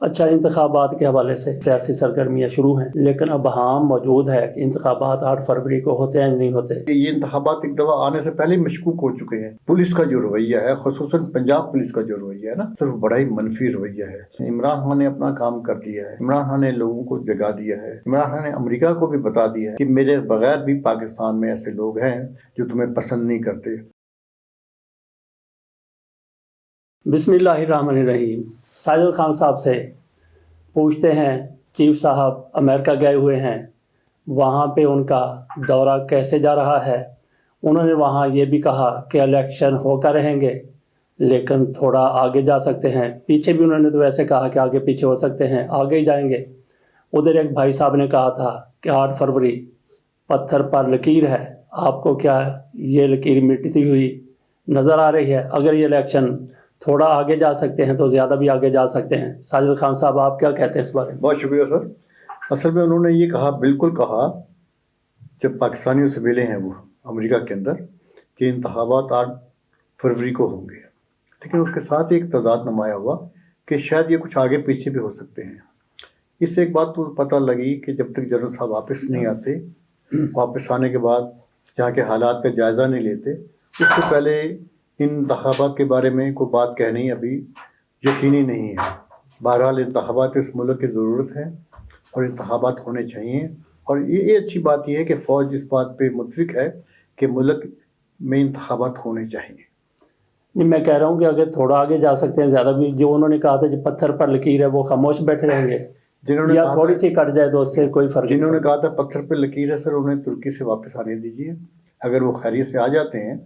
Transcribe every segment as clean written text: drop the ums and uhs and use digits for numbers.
اچھا، انتخابات کے حوالے سے سیاسی سرگرمیاں شروع ہیں، لیکن اب ہم موجود ہے کہ انتخابات 8 فروری کو ہوتے ہیں یا نہیں ہوتے؟ یہ انتخابات ایک دفعہ آنے سے پہلے مشکوک ہو چکے ہیں۔ پولیس کا جو رویہ ہے، خصوصاً پنجاب پولیس کا جو رویہ ہے نا، صرف بڑا ہی منفی رویہ ہے۔ عمران خان نے اپنا کام کر دیا ہے، عمران خان نے لوگوں کو جگا دیا ہے، عمران خان نے امریکہ کو بھی بتا دیا ہے کہ میرے بغیر بھی پاکستان میں ایسے لوگ ہیں جو تمہیں پسند نہیں کرتے۔ بسم اللہ الرحمن الرحیم۔ ساجد خان صاحب سے پوچھتے ہیں، چیف صاحب امریکہ گئے ہوئے ہیں، وہاں پہ ان کا دورہ کیسے جا رہا ہے؟ انہوں نے وہاں یہ بھی کہا کہ الیکشن ہو کر رہیں گے لیکن تھوڑا آگے جا سکتے ہیں۔ پیچھے بھی انہوں نے تو ویسے کہا کہ آگے پیچھے ہو سکتے ہیں، آگے ہی جائیں گے۔ ادھر ایک بھائی صاحب نے کہا تھا کہ 8 فروری پتھر پر لکیر ہے، آپ کو کیا یہ لکیر مٹتی ہوئی نظر آ رہی ہے؟ اگر یہ الیکشن تھوڑا آگے جا سکتے ہیں تو زیادہ بھی آگے جا سکتے ہیں۔ ساجد خان صاحب آپ کیا کہتے ہیں اس بارے میں؟ بہت شکریہ سر۔ اصل میں انہوں نے یہ کہا، بالکل کہا، جب پاکستانیوں سے ملے ہیں وہ امریکہ کے اندر، کہ انتخابات 8 فروری کو ہوں گے، لیکن اس کے ساتھ ایک تضاد نمایاں ہوا کہ شاید یہ کچھ آگے پیچھے بھی ہو سکتے ہیں۔ اس سے ایک بات تو پتہ لگی کہ جب تک جنرل صاحب واپس نہیں آتے، واپس آنے کے بعد یہاں کے حالات کا جائزہ نہیں لیتے، اس سے پہلے ان انتخابات کے بارے میں کوئی بات کہنی ابھی یقینی نہیں ہے۔ بہرحال انتخابات اس ملک کی ضرورت ہے اور انتخابات ہونے چاہیے، اور یہ اچھی بات یہ ہے کہ فوج اس بات پہ متفق ہے کہ ملک میں انتخابات ہونے چاہیے۔ نہیں، میں کہہ رہا ہوں کہ اگر تھوڑا آگے جا سکتے ہیں، زیادہ بھی، جو انہوں نے کہا تھا جو پتھر پر لکیر ہے وہ خاموش بیٹھے رہیں گے، جنہوں نے یا کہا تھوڑی سی کٹ جائے تو اس سے کوئی فرق جنہوں نے نہیں کہا تھا پتھر پہ لکیر ہے، سر انہیں ترکی سے واپس آنے دیجیے۔ اگر وہ خیریت سے آ جاتے ہیں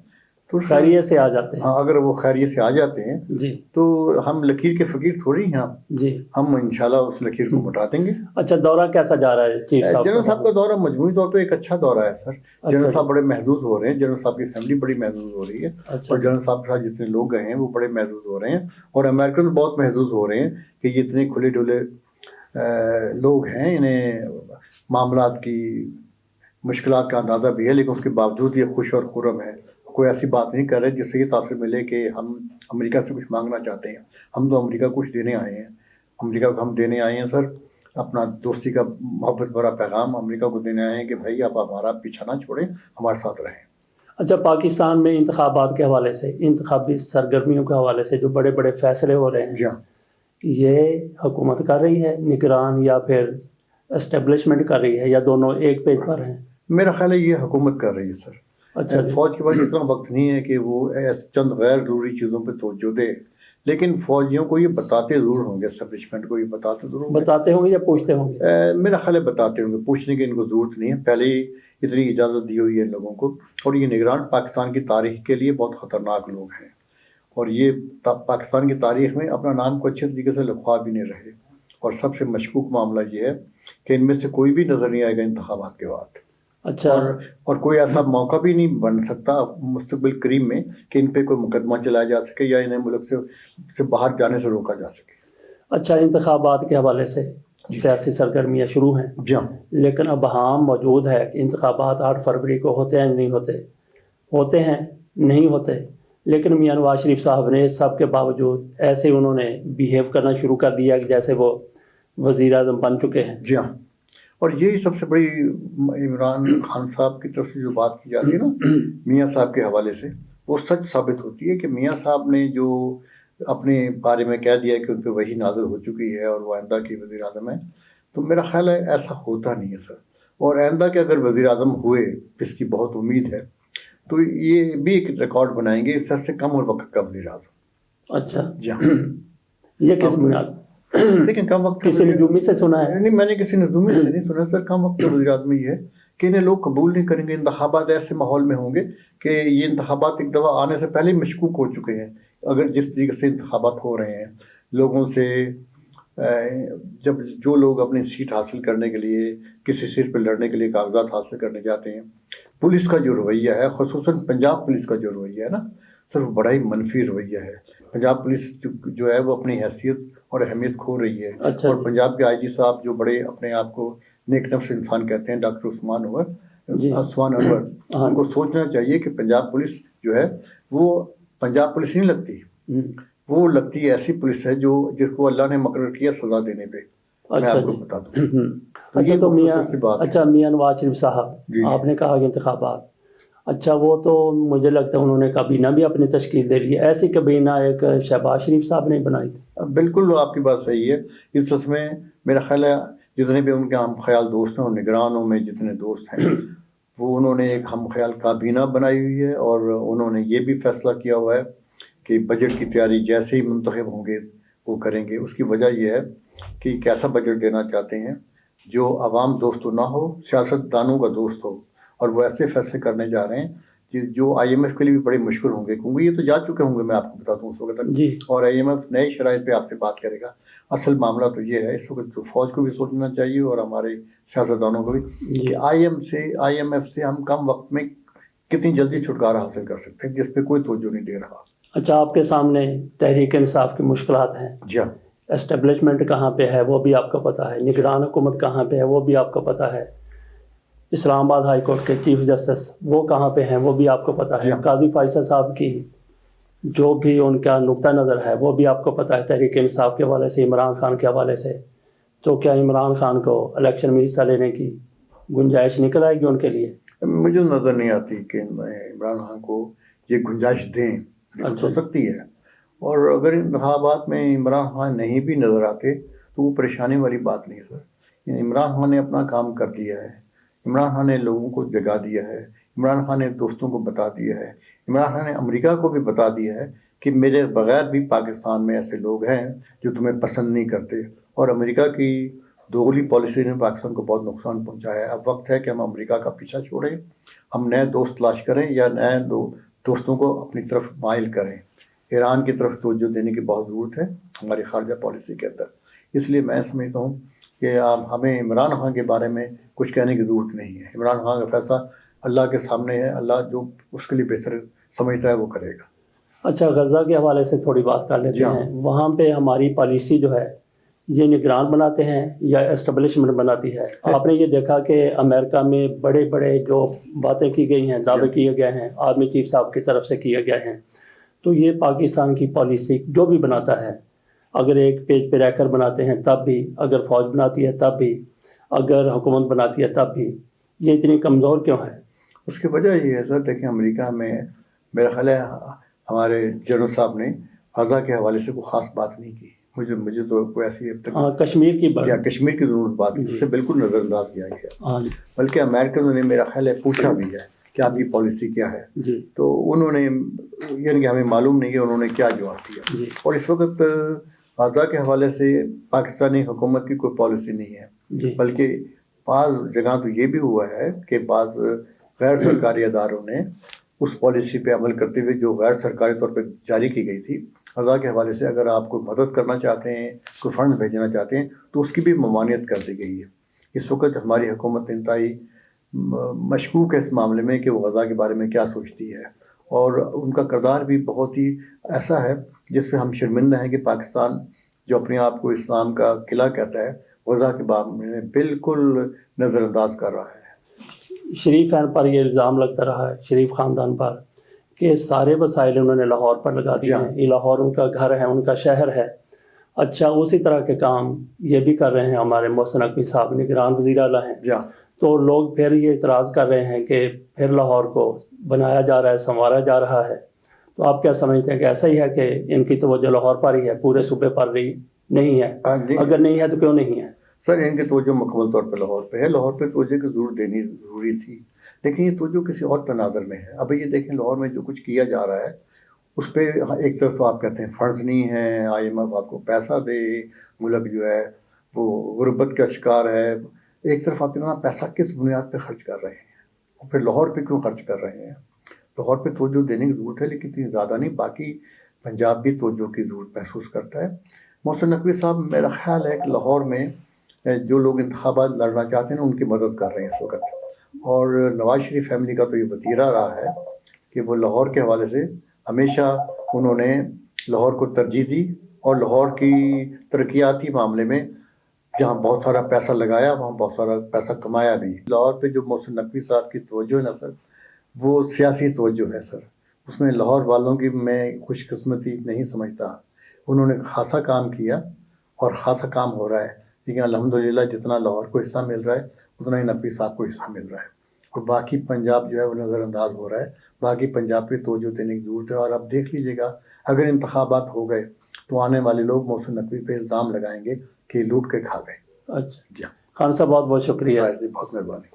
تو خیریت سے آ جاتے ہیں۔ ہاں، اگر وہ خیریت سے آ جاتے ہیں جی تو ہم لکیر کے فقیر تھوڑی ہیں، جی، ہم انشاءاللہ اس لکیر کو مٹا دیں گے۔ اچھا، دورہ کیسا جا رہا ہے چیف صاحب؟ جنرل صاحب کا دورہ مجموعی طور پہ ایک اچھا دورہ ہے سر۔ جنرل صاحب بڑے محظوظ ہو رہے ہیں، جنرل صاحب کی فیملی بڑی محظوظ ہو رہی ہے، اور جنرل صاحب کے ساتھ جتنے لوگ گئے ہیں وہ بڑے محظوظ ہو رہے ہیں، اور امریکن بہت محظوظ ہو رہے ہیں کہ یہ اتنے کھلے ڈھلے لوگ ہیں، انہیں معاملات کی مشکلات کا اندازہ بھی ہے، لیکن اس کے باوجود یہ خوش اور خرم ہے۔ کوئی ایسی بات نہیں کر رہے جس سے یہ تاثر ملے کہ ہم امریکہ سے کچھ مانگنا چاہتے ہیں۔ ہم تو امریکہ کو کچھ دینے آئے ہیں، امریکہ کو ہم دینے آئے ہیں سر اپنا دوستی کا محبت بھرا پیغام امریکہ کو دینے آئے ہیں کہ بھائی آپ ہمارا پیچھا نہ چھوڑیں، ہمارے ساتھ رہیں۔ اچھا، پاکستان میں انتخابات کے حوالے سے، انتخابی سرگرمیوں کے حوالے سے جو بڑے بڑے فیصلے ہو رہے ہیں، جی ہاں، یہ حکومت کر رہی ہے نگران، یا پھر اسٹیبلشمنٹ کر رہی ہے، یا دونوں ایک پیج پر ہیں؟ میرا خیال ہے یہ حکومت کر رہی ہے سر۔ اچھا، فوج کے پاس اتنا وقت نہیں ہے کہ وہ چند غیر ضروری چیزوں پہ توجہ دے، لیکن فوجیوں کو یہ بتاتے ضرور ہوں گے، اسٹیبلشمنٹ کو یہ بتاتے ضرور ہوں گے۔ بتاتے ہوں گے یا پوچھتے ہوں گے؟ میرا خیال ہے بتاتے ہوں گے، پوچھنے کی ان کو ضرورت نہیں ہے، پہلے ہی اتنی اجازت دی ہوئی ہے ان لوگوں کو، اور یہ نگران پاکستان کی تاریخ کے لیے بہت خطرناک لوگ ہیں، اور یہ پاکستان کی تاریخ میں اپنا نام کو اچھے طریقے سے لکھوا بھی نہیں رہے، اور سب سے مشکوک معاملہ یہ ہے کہ ان میں سے کوئی بھی نظر نہیں آئے گا انتخابات کے بعد۔ اچھا، اور کوئی ایسا موقع بھی نہیں بن سکتا مستقبل قریب میں کہ ان پہ کوئی مقدمہ چلایا جا سکے یا انہیں ملک سے باہر جانے سے روکا جا سکے۔ اچھا، انتخابات کے حوالے سے سیاسی سرگرمیاں شروع ہیں، جی ہاں، لیکن اب ہم موجود ہے کہ انتخابات 8 فروری کو ہوتے ہیں یا نہیں ہوتے؟ ہوتے ہیں، نہیں ہوتے، لیکن میاں نواز شریف صاحب نے اس سب کے باوجود ایسے انہوں نے بیہیو کرنا شروع کر دیا کہ جیسے وہ وزیر اعظم بن چکے ہیں۔ جی ہاں، اور یہی سب سے بڑی عمران خان صاحب کی طرف سے جو بات کی جاتی ہے نا میاں صاحب کے حوالے سے، وہ سچ ثابت ہوتی ہے کہ میاں صاحب نے جو اپنے بارے میں کہہ دیا کہ ان پہ وحی نازل ہو چکی ہے اور وہ آئندہ کی وزیر اعظم ہے، تو میرا خیال ہے ایسا ہوتا نہیں ہے سر، اور آئندہ کے اگر وزیر اعظم ہوئے، جس کی بہت امید ہے، تو یہ بھی ایک ریکارڈ بنائیں گے سر سے کم اور وقت کا وزیر اعظم۔ اچھا جی ہاں، یہ کس بنیاد؟ لیکن کم وقت کسی نجومی سے سنا ہے؟ نہیں، میں نے کسی نجومی سے نہیں سنا سر۔ کم وقت کا وزیر اعظم یہ ہے کہ انہیں لوگ قبول نہیں کریں گے، انتخابات ایسے ماحول میں ہوں گے کہ یہ انتخابات ایک دفعہ آنے سے پہلے ہی مشکوک ہو چکے ہیں۔ اگر جس طریقے سے انتخابات ہو رہے ہیں لوگوں سے، جب جو لوگ اپنی سیٹ حاصل کرنے کے لیے کسی سیٹ پہ لڑنے کے لیے کاغذات حاصل کرنے جاتے ہیں، پولیس کا جو رویہ ہے، خصوصاً پنجاب پولیس کا جو رویہ ہے نا، صرف بڑا ہی منفی رویہ ہے۔ پنجاب پولیس جو ہے وہ اپنی حیثیت اور اہمیت کھو رہی ہے، اور پنجاب کے آئی جی صاحب جو بڑے اپنے آپ کو نیک نفس انسان کہتے ہیں، ڈاکٹر عثمان انور، ان کو سوچنا چاہیے کہ پنجاب پولیس جو ہے وہ پنجاب پولیس نہیں لگتی، وہ لگتی ہے ایسی پولیس ہے جس کو اللہ نے مقرر کیا سزا دینے پہ. میں اچھا آپ کو جی. بتا دوں. اچھا تو میاں مختصر سی بات ہے. اچھا میاں نواز شریف صاحب جی. آپ نے کہا کہ انتخابات، اچھا وہ تو مجھے لگتا ہے انہوں نے کابینہ بھی اپنی تشکیل دے لی ہے. ایسی کابینہ ایک شہباز شریف صاحب نے بنائی تھی. بالکل آپ کی بات صحیح ہے. اس سلسلے میں میرا خیال ہے جتنے بھی ان کے ہم خیال دوست ہیں اور نگرانوں میں جتنے دوست ہیں وہ انہوں نے ایک ہم خیال کابینہ بنائی ہوئی ہے، اور انہوں نے یہ بھی فیصلہ کیا ہوا ہے کہ بجٹ کی تیاری جیسے ہی منتخب ہوں گے وہ کریں گے. اس کی وجہ یہ ہے کہ کیسا بجٹ دینا چاہتے ہیں جو عوام دوست نہ ہو، سیاست دانوں کا دوست ہو، اور وہ ایسے فیصلے کرنے جا رہے ہیں جو آئی ایم ایف کے لیے بھی بڑے مشکل ہوں گے، کیونکہ یہ تو جا چکے ہوں گے میں آپ کو بتا دوں اس وقت تک. جی. اور آئی ایم ایف نئے شرائط پہ آپ سے بات کرے گا. اصل معاملہ تو یہ ہے اس وقت تو فوج کو بھی سوچنا چاہیے اور ہمارے سیاستدانوں کو بھی جی. کہ آئی ایم ایف سے ہم کم وقت میں کتنی جلدی چھٹکارا حاصل کر سکتے ہیں، جس پہ کوئی توجہ نہیں دے رہا. اچھا آپ کے سامنے تحریک انصاف کی مشکلات ہیں. جی ہاں. اسٹیبلشمنٹ کہاں پہ ہے وہ بھی آپ کو پتہ ہے، نگران حکومت کہاں پہ ہے وہ بھی آپ کو پتہ ہے، اسلام آباد ہائی کورٹ کے چیف جسٹس وہ کہاں پہ ہیں وہ بھی آپ کو پتہ جی ہے، ہاں. قاضی فیصل صاحب کی جو بھی ان کا نقطہ نظر ہے وہ بھی آپ کو پتہ ہے تحریک انصاف کے حوالے سے، عمران خان کے حوالے سے. تو کیا عمران خان کو الیکشن میں حصہ لینے کی گنجائش نکل آئے گی ان کے لیے؟ مجھے نظر نہیں آتی کہ عمران خان کو یہ گنجائش دیں. نکل تو سکتی ہے، اور اگر انتخابات میں عمران خان نہیں بھی نظر آتے تو وہ پریشانی والی بات نہیں ہے سر. عمران خان نے اپنا کام کر دیا ہے. عمران خان نے لوگوں کو جگا دیا ہے. عمران خان نے دوستوں کو بتا دیا ہے. عمران خان نے امریکہ کو بھی بتا دیا ہے کہ میرے بغیر بھی پاکستان میں ایسے لوگ ہیں جو تمہیں پسند نہیں کرتے. اور امریکہ کی دوغلی پالیسی نے پاکستان کو بہت نقصان پہنچایا ہے. اب وقت ہے کہ ہم امریکہ کا پیچھا چھوڑیں، ہم نئے دوست تلاش کریں یا نئے دوستوں کو اپنی طرف مائل کریں. ایران کی طرف توجہ دینے کی بہت ضرورت ہے ہماری خارجہ پالیسی کے اندر. اس لیے میں سمجھتا ہوں کہ ہمیں عمران خان کے بارے میں کچھ کہنے کی ضرورت نہیں ہے. عمران خان کا فیصلہ اللہ کے سامنے ہے. اللہ جو اس کے لیے بہتر سمجھتا ہے وہ کرے گا. اچھا غزہ کے حوالے سے تھوڑی بات کر لیتے ہیں. وہاں پہ ہماری پالیسی جو ہے یہ نگران بناتے ہیں یا اسٹیبلشمنٹ بناتی ہے؟ آپ نے یہ دیکھا کہ امریکہ میں بڑے بڑے جو باتیں کی گئی ہیں، دعوے کیے گئے ہیں آرمی چیف صاحب کی طرف سے کیے گئے ہیں. تو یہ پاکستان کی پالیسی جو بھی بناتا ہے، اگر ایک پیج پہ رہ کر بناتے ہیں تب بھی، اگر فوج بناتی ہے تب بھی، اگر حکومت بناتی ہے تب بھی، یہ اتنی کمزور کیوں ہے؟ اس کی وجہ یہ ہے سر، دیکھیں امریکہ میں میرا خیال ہے ہمارے جنرل صاحب نے غزہ کے حوالے سے کوئی خاص بات نہیں کی. مجھے تو کوئی ایسی اب تک کشمیر کی یا کشمیر کی ضرورت بات کی اسے بالکل نظر انداز کیا گیا. بلکہ امریکنوں نے میرا خیال ہے پوچھا بھی ہے کہ آپ کی پالیسی کیا ہے. تو انہوں نے یعنی کہ ہمیں معلوم نہیں کہ انہوں نے کیا جواب دیا. اور اس وقت غزہ کے حوالے سے پاکستانی حکومت کی کوئی پالیسی نہیں ہے، بلکہ بعض جگہ تو یہ بھی ہوا ہے کہ بعض غیر سرکاری اداروں نے اس پالیسی پہ عمل کرتے ہوئے جو غیر سرکاری طور پہ جاری کی گئی تھی غزہ کے حوالے سے، اگر آپ کوئی مدد کرنا چاہتے ہیں، کوئی فنڈ بھیجنا چاہتے ہیں تو اس کی بھی ممانعت کر دی گئی ہے. اس وقت ہماری حکومت انتہائی مشکوک ہے اس معاملے میں کہ وہ غزہ کے بارے میں کیا سوچتی ہے، اور ان کا کردار بھی بہت ہی ایسا ہے جس پہ ہم شرمندہ ہیں کہ پاکستان جو اپنے آپ کو اسلام کا قلعہ کہتا ہے غزہ کے بارے میں بالکل نظر انداز کر رہا ہے. شریف خان پر یہ الزام لگتا رہا ہے، شریف خاندان پر، کہ سارے وسائل انہوں نے لاہور پر لگا دیے ہیں. یہ لاہور ان کا گھر ہے، ان کا شہر ہے. اچھا اسی طرح کے کام یہ بھی کر رہے ہیں ہمارے محسن نقوی صاحب، نگران وزیر اعلیٰ ہیں. تو لوگ پھر یہ اعتراض کر رہے ہیں کہ پھر لاہور کو بنایا جا رہا ہے، سنوارا جا رہا ہے. تو آپ کیا سمجھتے ہیں کہ ایسا ہی ہے کہ ان کی توجہ لاہور پر ہی ہے، پورے صوبے پر نہیں ہے؟ اگر نہیں ہے تو کیوں نہیں ہے؟ سر ان کی توجہ مکمل طور پہ لاہور پہ ہے. لاہور پہ توجہ کی ضرور دینی ضروری تھی، لیکن یہ توجہ کسی اور تناظر میں ہے. اب یہ دیکھیں لاہور میں جو کچھ کیا جا رہا ہے اس پہ ایک طرف تو آپ کہتے ہیں فنڈز نہیں ہیں، آئی ایم ایف آپ کو پیسہ دے، ملک جو ہے وہ غربت کا شکار ہے. ایک طرف آپ اتنا پیسہ کس بنیاد پہ خرچ کر رہے ہیں، اور پھر لاہور پہ کیوں خرچ کر رہے ہیں؟ لاہور پہ توجہ دینے کی ضرورت ہے، لیکن اتنی زیادہ نہیں. باقی پنجاب بھی توجہ کی ضرورت محسوس کرتا ہے. محسن نقوی صاحب میرا خیال ہے کہ لاہور میں جو لوگ انتخابات لڑنا چاہتے ہیں ان کی مدد کر رہے ہیں اس وقت. اور نواز شریف فیملی کا تو یہ وتیرہ رہا ہے کہ وہ لاہور کے حوالے سے ہمیشہ انہوں نے لاہور کو ترجیح دی، اور لاہور کی ترقیاتی معاملے میں جہاں بہت سارا پیسہ لگایا وہاں بہت سارا پیسہ کمایا بھی. لاہور پہ جو محسن نقوی صاحب کی توجہ ہے نا سر، وہ سیاسی توجہ ہے سر. اس میں لاہور والوں کی میں خوش قسمتی نہیں سمجھتا انہوں نے خاصا کام کیا اور خاصا کام ہو رہا ہے، لیکن الحمدللہ جتنا لاہور کو حصہ مل رہا ہے اتنا ہی نقوی صاحب کو حصہ مل رہا ہے، اور باقی پنجاب جو ہے وہ نظر انداز ہو رہا ہے، باقی پنجاب پہ توجہ دینے کی ضرورت ہے۔ اور اب دیکھ لیجیے گا اگر انتخابات ہو گئے تو آنے والے لوگ محسن نقوی پہ الزام لگائیں گے کہ لوٹ کے کھا گئے۔ اچھا جی ہاں، خان صاحب بہت بہت شکریہ۔ بہت مہربانی۔